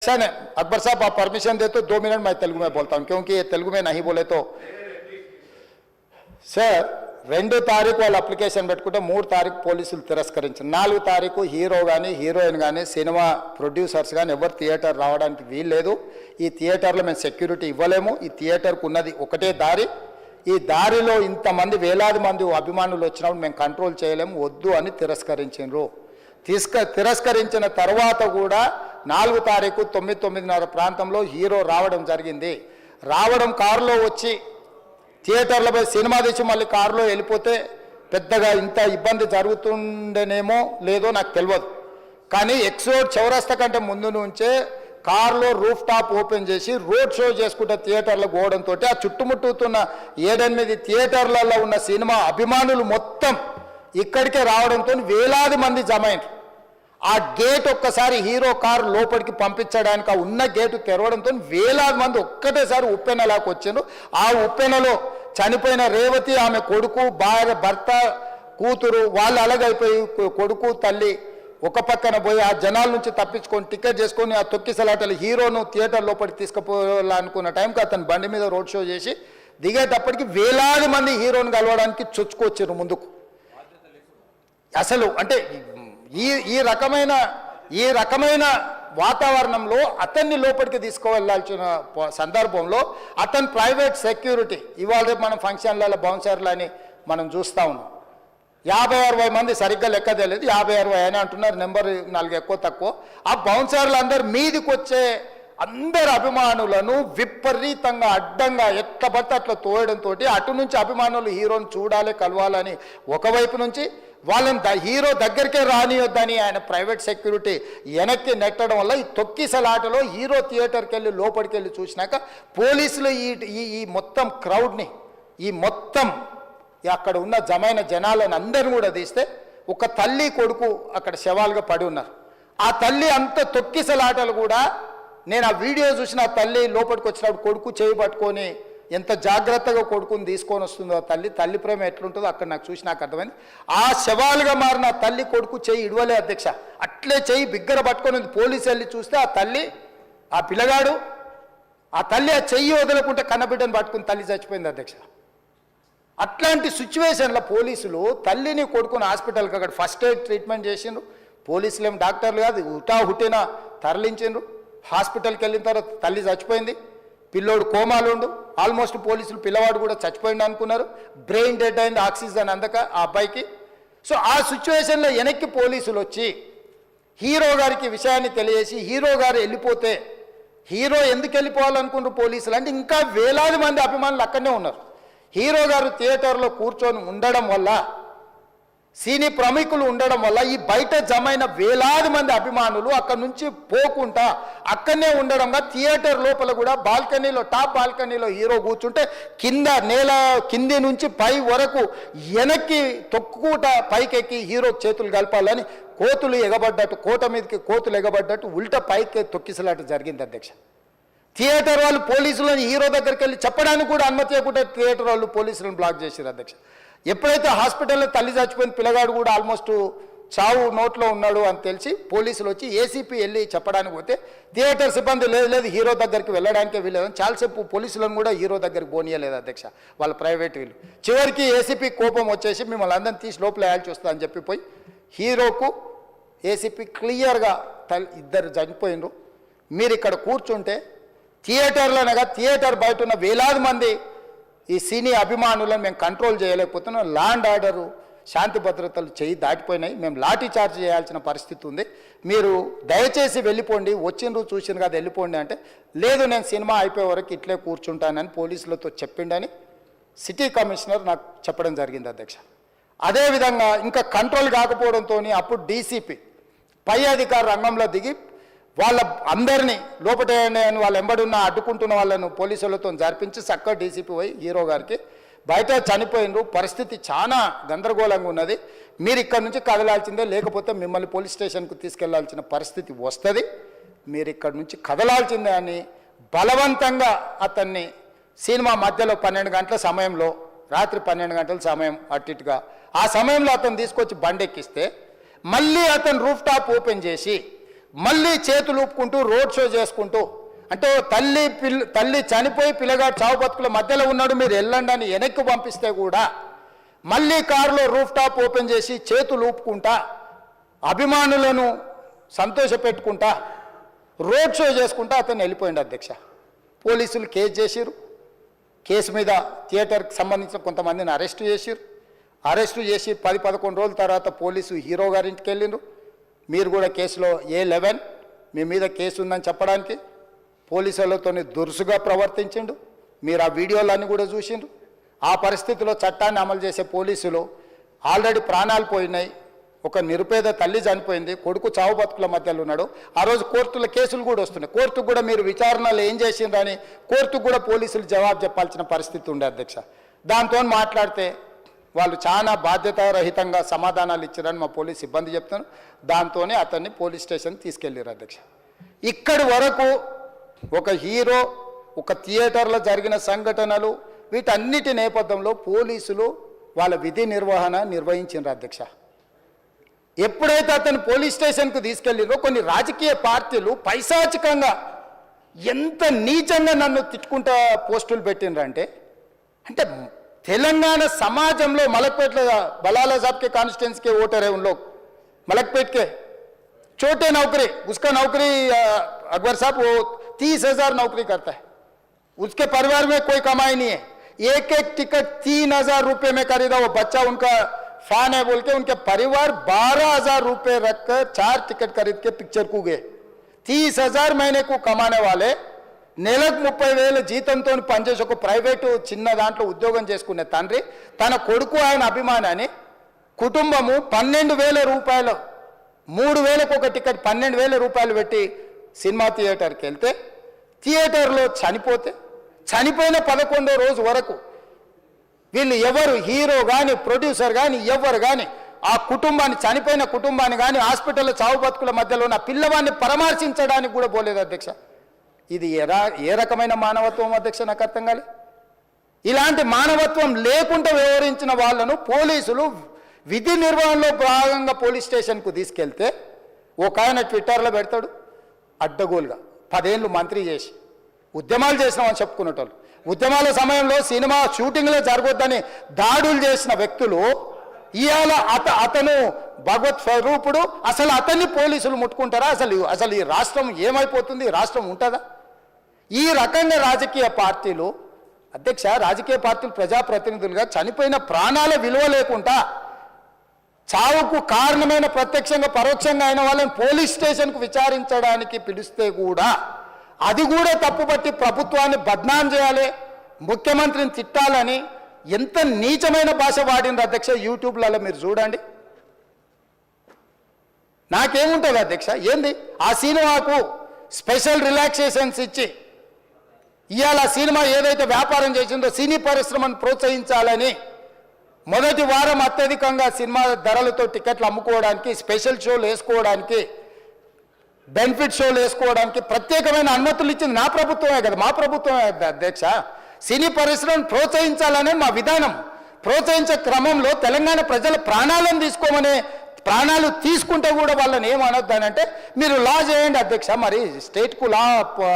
Sir Akbar साहब आप permission दे तो 2 मिनट मैं तेलुगु में बोलता हूं क्योंकि ये तेलुगु में नहीं बोले तो सर 2 తారీఖు వాళ్ళు అప్లికేషన్ పెట్టుకుంటే 3 తారీఖు పోలీసులు తిరస్కరించారు 4 తారీఖు హీరో కానీ హీరోయిన్ కానీ సినిమా ప్రొడ్యూసర్స్ కానీ ఎవరు థియేటర్ రావడానికి వీల్లేదు ఈ థియేటర్లో మేము సెక్యూరిటీ ఇవ్వలేము ఈ థియేటర్కు ఉన్నది ఒకటే దారి ఈ దారిలో ఇంతమంది వేలాది మంది అభిమానులు వచ్చినప్పుడు మేము కంట్రోల్ చేయలేము వద్దు అని తిరస్కరించారు తిరస్కరించిన తర్వాత కూడా 4 తారీఖు 9:30 ప్రాంతంలో హీరో రావడం జరిగింది రావడం కారులో వచ్చి థియేటర్లపై సినిమా తీసి మళ్ళీ కారులో వెళ్ళిపోతే పెద్దగా ఇంత ఇబ్బంది జరుగుతుండేనేమో లేదో నాకు తెలియదు కానీ ఎక్స్రోడ్ చౌరస్తా కంటే ముందు నుంచే కారులో రూఫ్ టాప్ ఓపెన్ చేసి రోడ్ షో చేసుకుంటే థియేటర్లకు పోవడంతో ఆ చుట్టుముట్టుతున్న 7-8 థియేటర్లలో ఉన్న సినిమా అభిమానులు మొత్తం ఇక్కడికే రావడంతో వేలాది మంది జమైనారు ఆ గేట్ ఒక్కసారి హీరో కారు లోపలికి పంపించడానికి ఆ ఉన్న గేటు తెరవడంతో వేలాది మంది ఒక్కటేసారి ఉప్పెనలాకి వచ్చారు ఆ ఉప్పెనలో చనిపోయిన రేవతి ఆమె కొడుకు భార్య భర్త కూతురు వాళ్ళు అలాగైపోయి కొడుకు తల్లి ఒక పక్కన పోయి ఆ జనాల నుంచి తప్పించుకొని టికెట్ చేసుకొని ఆ తొక్కిసలాటలు హీరోను థియేటర్ లోపలికి తీసుకుపోవాలనుకున్న టైంకి అతను బండి మీద రోడ్ షో చేసి దిగేటప్పటికి వేలాది మంది హీరోను కలవడానికి చొచ్చుకొచ్చారు ముందుకు అసలు అంటే ఈ రకమైన వాతావరణంలో అతన్ని లోపలికి తీసుకువెళ్ళాల్సిన సందర్భంలో అతను ప్రైవేట్ సెక్యూరిటీ ఇవాళ మనం ఫంక్షన్లలో బౌన్సర్లు అని మనం చూస్తూ ఉన్నాం 50-60 మంది సరిగ్గా లెక్క తెలియదు 50-60 అని అంటున్నారు నెంబర్ 4 ఎక్కువ తక్కువ ఆ బౌన్సర్లు అందరు మీదికి వచ్చే అందరు అభిమానులను విపరీతంగా అడ్డంగా ఎట్లా పడితే అట్లా తోయడంతో అటు నుంచి అభిమానులు హీరోని చూడాలి కలవాలని ఒకవైపు నుంచి వాళ్ళని హీరో దగ్గరికే రానియొద్దని ఆయన ప్రైవేట్ సెక్యూరిటీ వెనక్కి నెట్టడం వల్ల ఈ తొక్కిసలాటలో హీరో థియేటర్కి వెళ్ళి లోపలికి వెళ్ళి చూసినాక పోలీసులు ఈ మొత్తం క్రౌడ్ని ఈ మొత్తం అక్కడ ఉన్న జమైన జనాలను అందరిని కూడా తీస్తే ఒక తల్లి కొడుకు అక్కడ శవాలుగా పడి ఉన్నారు ఆ తల్లి అంత తొక్కిసలాటలు కూడా నేను ఆ వీడియో చూసిన ఆ తల్లి లోపలికి వచ్చినప్పుడు కొడుకు చేయి పట్టుకొని ఎంత జాగ్రత్తగా కొడుకుని తీసుకొని వస్తుందో తల్లి ప్రేమ ఎట్లుంటుందో అక్కడ నాకు చూసి నాకు అర్థమైంది ఆ శవాలుగా మారిన తల్లి కొడుకు చెయ్యి ఇడవలే అధ్యక్ష అట్లే చెయ్యి బిగ్గర పట్టుకొని పోలీసు వెళ్ళి చూస్తే ఆ తల్లి ఆ పిల్లగాడు ఆ తల్లి ఆ చెయ్యి వదలకుంటే కన్నబిడ్డను పట్టుకుని తల్లి చచ్చిపోయింది అధ్యక్ష అట్లాంటి సిచ్యువేషన్లో పోలీసులు తల్లిని కొడుకుని హాస్పిటల్కి అక్కడ ఫస్ట్ ఎయిడ్ ట్రీట్మెంట్ చేసిండ్రు పోలీసులు ఏం డాక్టర్లు కాదు హుటాహుటిన తరలించిండ్రు హాస్పిటల్కి వెళ్ళిన తర్వాత తల్లి చచ్చిపోయింది పిల్లోడు కోమాలుండు ఆల్మోస్ట్ పోలీసులు పిల్లవాడు కూడా చచ్చిపోయింది అనుకున్నారు బ్రెయిన్ డెడ్ అయింది ఆక్సిజన్ అందక ఆ అబ్బాయికి సో ఆ సిచ్యువేషన్లో వెనక్కి పోలీసులు వచ్చి హీరో గారికి విషయాన్ని తెలియజేసి హీరో గారు వెళ్ళిపోతే హీరో ఎందుకు వెళ్ళిపోవాలనుకున్నారు పోలీసులు అంటే ఇంకా వేలాది మంది అభిమానులు అక్కడనే ఉన్నారు హీరో గారు థియేటర్లో కూర్చొని ఉండడం వల్ల సినీ ప్రముఖులు ఉండడం వల్ల ఈ బయట జమైన వేలాది మంది అభిమానులు అక్కడి నుంచి పోకుండా అక్కడనే ఉండడంగా థియేటర్ లోపల కూడా బాల్కనీలో టాప్ బాల్కనీలో హీరో కూర్చుంటే కింది నుంచి పై వరకు వెనక్కి తొక్కుట పైకెక్కి హీరో చేతులు కలపాలని కోతులు ఎగబడ్డట్టు కోట మీదకి కోతులు ఎగబడ్డట్టు ఉల్టా పైకి తొక్కిసలాట జరిగింది అధ్యక్ష థియేటర్ వాళ్ళు పోలీసులను హీరో దగ్గరికి వెళ్ళి చెప్పడానికి కూడా అనుమతి ఇవ్వకుండా థియేటర్ వాళ్ళు పోలీసులను బ్లాక్ చేశారు అధ్యక్ష ఎప్పుడైతే హాస్పిటల్లో తల్లి చచ్చిపోయిన పిల్లగాడు కూడా ఆల్మోస్ట్ చావు నోట్లో ఉన్నాడు అని తెలిసి పోలీసులు వచ్చి ఏసీపీ వెళ్ళి చెప్పడానికి పోతే థియేటర్ సిబ్బంది లేదు హీరో దగ్గరికి వెళ్ళడానికే వీళ్ళదని చాలాసేపు పోలీసులను కూడా హీరో దగ్గరికి పోనీయలేదు అధ్యక్ష వాళ్ళ ప్రైవేట్ వీళ్ళు చివరికి ఏసీపీ కోపం వచ్చేసి మిమ్మల్ని అందరిని తీసి లోపల వేయాల్సి వస్తా అని చెప్పిపోయి హీరోకు ఏసీపీ క్లియర్గా ఇద్దరు చనిపోయినరు మీరు ఇక్కడ కూర్చుంటే థియేటర్లోనగా థియేటర్ బయట ఉన్న వేలాది మంది ఈ సినీ అభిమానులను మేము కంట్రోల్ చేయలేకపోతున్నాం ల్యాండ్ ఆర్డరు శాంతి భద్రతలు చేయి దాటిపోయినాయి మేము లాఠీ చార్జ్ చేయాల్సిన పరిస్థితి ఉంది మీరు దయచేసి వెళ్ళిపోండి వచ్చిండ్రు చూసిండ్రు కదా వెళ్ళిపోండి అంటే లేదు నేను సినిమా అయిపోయే వరకు ఇట్లే కూర్చుంటానని పోలీసులతో చెప్పిండని సిటీ కమిషనర్ నాకు చెప్పడం జరిగింది అధ్యక్ష అదేవిధంగా ఇంకా కంట్రోల్ కాకపోవడంతో అప్పుడు డీసీపీ పై అధికార రంగంలో దిగి వాళ్ళ అందరినీ లోపట వాళ్ళు ఎంబడున్న అడ్డుకుంటున్న వాళ్ళను పోలీసులతో జరిపించి చక్కగా డీసీపీ పోయి హీరో గారికి బయట చనిపోయినరు పరిస్థితి చాలా గందరగోళంగా ఉన్నది మీరు ఇక్కడ నుంచి కదలాల్సిందే లేకపోతే మిమ్మల్ని పోలీస్ స్టేషన్కు తీసుకెళ్లాల్సిన పరిస్థితి వస్తుంది మీరు ఇక్కడ నుంచి కదలాల్సిందే అని బలవంతంగా అతన్ని సినిమా మధ్యలో 12 గంటల సమయంలో రాత్రి 12 గంటల సమయం అట్టిట్టుగా ఆ సమయంలో అతను తీసుకొచ్చి బండెక్కిస్తే మళ్ళీ అతను రూఫ్ టాప్ ఓపెన్ చేసి మళ్ళీ చేతులు ఊపుకుంటూ రోడ్ షో చేసుకుంటూ, అంటే తల్లి చనిపోయి పిల్లగాడు చావు బతుకుల మధ్యలో ఉన్నాడు, మీరు వెళ్ళండి అని వెనక్కి పంపిస్తే కూడా మళ్ళీ కారులో రూఫ్ టాప్ ఓపెన్ చేసి చేతులు ఊపుకుంటా అభిమానులను సంతోషపెట్టుకుంటా రోడ్ షో చేసుకుంటా అతను వెళ్ళిపోయింది అధ్యక్ష. పోలీసులు కేసు చేసిరు. కేసు మీద థియేటర్కి సంబంధించిన కొంతమందిని అరెస్టు చేసిరు. అరెస్టు చేసి 10-11 రోజుల తర్వాత పోలీసు హీరో గారింటికి వెళ్ళిండ్రు. మీరు కూడా కేసులో A11 మీ మీద కేసు ఉందని చెప్పడానికి పోలీసులతో దురుసుగా ప్రవర్తించిండు. మీరు ఆ వీడియోలన్నీ కూడా చూసిండ్రు. ఆ పరిస్థితిలో చట్టాన్ని అమలు చేసే పోలీసులు ఆల్రెడీ ప్రాణాలు పోయినాయి, ఒక నిరుపేద తల్లి చనిపోయింది, కొడుకు చావు బతుకుల మధ్యలో ఉన్నాడు. ఆ రోజు కోర్టుల కేసులు కూడా వస్తున్నాయి. కోర్టుకు కూడా మీరు విచారణలు ఏం చేసిండ్రని కోర్టుకు కూడా పోలీసులు జవాబు చెప్పాల్సిన పరిస్థితి ఉండే అధ్యక్ష. దాంతో మాట్లాడితే వాళ్ళు చాలా బాధ్యతారహితంగా సమాధానాలు ఇచ్చారని మా పోలీస్ సిబ్బంది చెప్తాను. దాంతోనే అతన్ని పోలీస్ స్టేషన్ తీసుకెళ్ళారు అధ్యక్ష. ఇక్కడి వరకు ఒక హీరో, ఒక థియేటర్లో జరిగిన సంఘటనలు, వీటన్నిటి నేపథ్యంలో పోలీసులు వాళ్ళ విధి నిర్వహణ నిర్వహించారు అధ్యక్ష. ఎప్పుడైతే అతను పోలీస్ స్టేషన్కు తీసుకెళ్ళిరో కొన్ని రాజకీయ పార్టీలు పైశాచికంగా ఎంత నీచంగా నన్ను తిట్టుకుంటా పోస్టులు పెట్టినరంటే, అంటే తెలంగాణ समाजంలో मलकपेट बलाला साहब के कॉन्स्टिट्यूंसी के वोटर है, उन लोग मलकपेट के छोटे नौकरी, उसका नौकरी अकबर साहब वो 30,000 नौकरी करता है, उसके परिवार में कोई कमाई नहीं है, एक टिकट 3,000 रुपये में खरीदा, वो बच्चा उनका फैन है बोल के उनके परिवार 12,000 रुपये रखकर 4 टिकट खरीद के पिक्चर को गए। 30,000 महीने को कमाने वाले నెలకు 30,000 జీతంతో పనిచేసి ఒక ప్రైవేటు చిన్న దాంట్లో ఉద్యోగం చేసుకునే తండ్రి తన కొడుకు ఆయన అభిమానాన్ని కుటుంబము 12,000 రూపాయలు 3,000కు ఒక టికెట్ 12,000 రూపాయలు పెట్టి సినిమా థియేటర్కి వెళ్తే థియేటర్లో చనిపోయిన 11వ రోజు వరకు వీళ్ళు ఎవరు హీరో కానీ ప్రొడ్యూసర్ కానీ ఎవరు కానీ ఆ కుటుంబాన్ని చనిపోయిన కుటుంబాన్ని కానీ హాస్పిటల్లో చావు బతుకుల మధ్యలో ఉన్న పిల్లవాడిని పరామర్శించడానికి కూడా పోలేదు అధ్యక్ష. ఇది ఏ రకమైన మానవత్వం అధ్యక్ష? నాకు అర్థం కాలే. ఇలాంటి మానవత్వం లేకుండా వ్యవహరించిన వాళ్ళను పోలీసులు విధి నిర్వహణలో భాగంగా పోలీస్ స్టేషన్కు తీసుకెళ్తే ఒక ఆయన ట్విట్టర్లో పెడతాడు అడ్డగోలుగా 10 ఏళ్ళు మంత్రి చేసి ఉద్యమాలు చేసినామని చెప్పుకునేటోళ్ళు, ఉద్యమాల సమయంలో సినిమా షూటింగ్లో జరగొద్దని దాడులు చేసిన వ్యక్తులు ఇవాళ అతను భగవత్ స్వరూపుడు, అసలు అతన్ని పోలీసులు ముట్టుకుంటారా? అసలు ఈ రాష్ట్రం ఏమైపోతుంది? రాష్ట్రం ఉంటుందా? ఈ రకంగా రాజకీయ పార్టీలు అధ్యక్ష, రాజకీయ పార్టీలు ప్రజాప్రతినిధులుగా చనిపోయిన ప్రాణాల విలువ లేకుండా చావుకు కారణమైన ప్రత్యక్షంగా పరోక్షంగా అయిన వాళ్ళని పోలీస్ స్టేషన్కు విచారించడానికి పిలిస్తే కూడా అది కూడా తప్పుపట్టి ప్రభుత్వాన్ని బద్నాం చేయాలి, ముఖ్యమంత్రిని తిట్టాలని ఎంత నీచమైన భాష వాడిన అధ్యక్ష. యూట్యూబ్లలో మీరు చూడండి. నాకేముంటుంది అధ్యక్ష? ఏంది ఆ సినిమాకు స్పెషల్ రిలాక్సేషన్స్ ఇచ్చి ఇవాళ సినిమా ఏదైతే వ్యాపారం చేసిందో సినీ పరిశ్రమను ప్రోత్సహించాలని మొదటి వారం అత్యధికంగా సినిమా ధరలతో టికెట్లు అమ్ముకోవడానికి, స్పెషల్ షోలు వేసుకోవడానికి, బెనిఫిట్ షోలు వేసుకోవడానికి ప్రత్యేకమైన అనుమతులు ఇచ్చింది నా ప్రభుత్వమే కదా, మా ప్రభుత్వమే అధ్యక్ష. సినీ పరిశ్రమను ప్రోత్సహించాలనే మా విధానం. ప్రోత్సహించే క్రమంలో తెలంగాణ ప్రజల ప్రాణాలను తీసుకోమనే, ప్రాణాలు తీసుకుంటే కూడా వాళ్ళని ఏమనొద్దు అని అంటే మీరు లా చేయండి అధ్యక్ష. మరి స్టేట్కు లా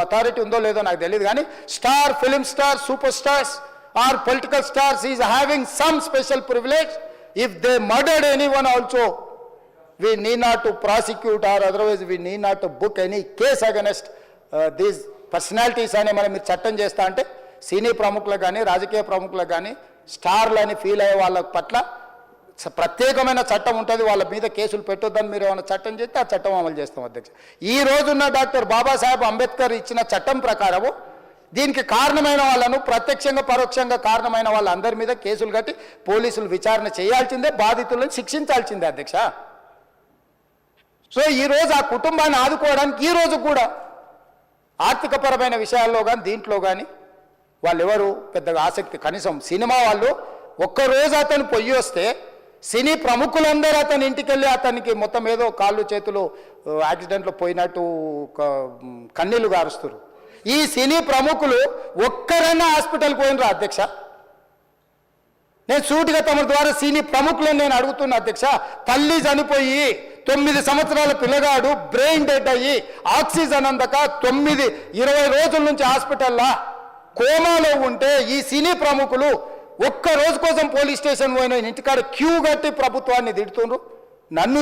అథారిటీ ఉందో లేదో నాకు తెలియదు, కానీ star, film star, super stars or political stars is having some special privilege. If they murdered anyone also we need not to prosecute or otherwise we need not to book any case against these personalities అని మనం మీరు చట్టం చేస్తా అంటే సినీ ప్రముఖులకు కానీ రాజకీయ ప్రముఖులకు కానీ స్టార్లని ఫీల్ అయ్యే వాళ్ళ పట్ల ప్రత్యేకమైన చట్టం ఉంటుంది, వాళ్ళ మీద కేసులు పెట్టొద్దని మీరు ఏమైనా చట్టం చేస్తే ఆ చట్టం అమలు చేస్తాం అధ్యక్ష. ఈ రోజున్న డాక్టర్ బాబాసాహెబ్ అంబేద్కర్ ఇచ్చిన చట్టం ప్రకారము దీనికి కారణమైన వాళ్ళను ప్రత్యక్షంగా పరోక్షంగా కారణమైన వాళ్ళందరి మీద కేసులు కట్టి పోలీసులు విచారణ చేయాల్సిందే, బాధితులను శిక్షించాల్సిందే అధ్యక్ష. సో ఈరోజు ఆ కుటుంబాన్ని ఆదుకోవడానికి ఈరోజు కూడా ఆర్థికపరమైన విషయాల్లో కానీ దీంట్లో కానీ వాళ్ళు ఎవరు పెద్దగా ఆసక్తి, కనీసం సినిమా వాళ్ళు ఒక్కరోజు అతను పొయ్యి వస్తే సినీ ప్రముఖులందరూ అతని ఇంటికి వెళ్ళి అతనికి మొత్తం ఏదో కాళ్ళు చేతులు యాక్సిడెంట్లో పోయినట్టు కన్నీళ్లు గారుస్తారు. ఈ సినీ ప్రముఖులు ఒక్కరైనా హాస్పిటల్కి పోయినరా అధ్యక్ష? నేను సూటిగా తమ ద్వారా సినీ ప్రముఖులను నేను అడుగుతున్నా అధ్యక్ష. తల్లి చనిపోయి 9 సంవత్సరాల పిల్లగాడు బ్రెయిన్ డెడ్ అయ్యి ఆక్సిజన్ అందక 20 రోజుల నుంచి హాస్పిటల్లో కోమాలో ఉంటే ఈ సినీ ప్రముఖులు ఒక్క రోజు కోసం పోలీస్ స్టేషన్ పోయిన ఇంటికాడ క్యూ కట్టి ప్రభుత్వాన్ని తిడుతుండ్రు, నన్ను